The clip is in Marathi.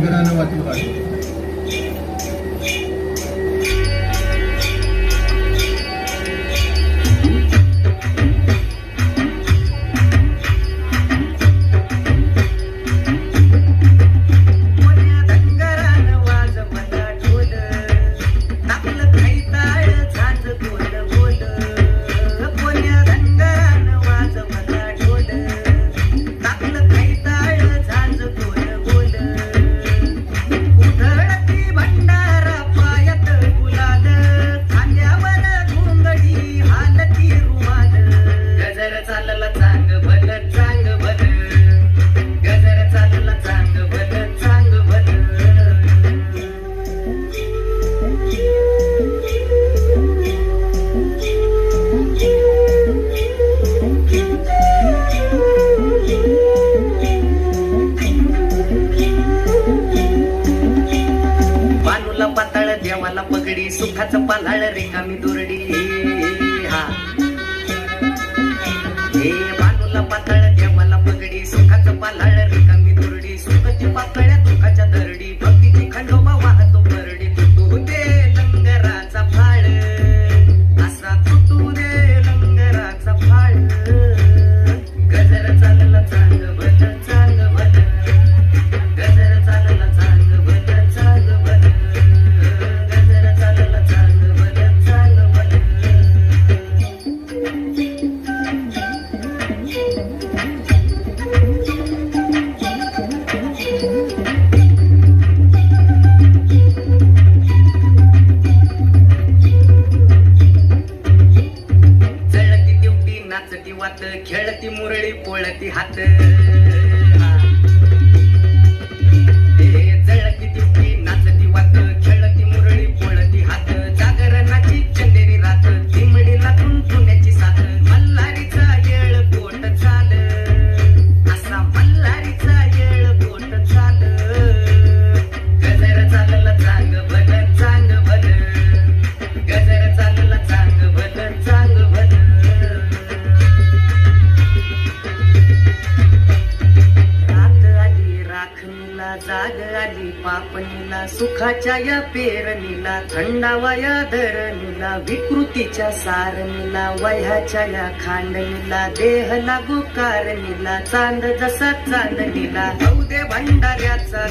धनगरानं वाचून काढलं. देवाला पगडी सुखाचं पालाळ रिकामी दुरडी हा हे बानूला पातळ देवाला पगडी सुखाचं पालाळ रिकामी दुरडी सुखाची पातळ्या दुखाच्या दरडी भक्तीची खंडोबा वाहतो परडी तुटू दे लंगराचा फाळ असा तुटू दे लंगराचा फाळ गजर चालला चांग भल चांग भल गजर चालला चांग भल चांग भल नाचती वात खेळती मुरळी पोळती हात जळती दिवटी नाचती वात खेळती मुरळी पोळती हात जागरणाची चंदेरी रात चिमडीला तुंतुण्याची साथ मल्हारीचा येळ पोट चाल असा मल्हारीचा येळ पोट चाल गजर चालला चांग भल चांग भल गजर चालला चांग भल चांग भल जाग आली पापणीला सुखाच्या या पेरणीला थंडावा या धरणीला विकृतीच्या सारणीला वह्याच्या या खांडणीला देह लागू कारणीला चांद जसा चांदणीला दे भंडाऱ्याचा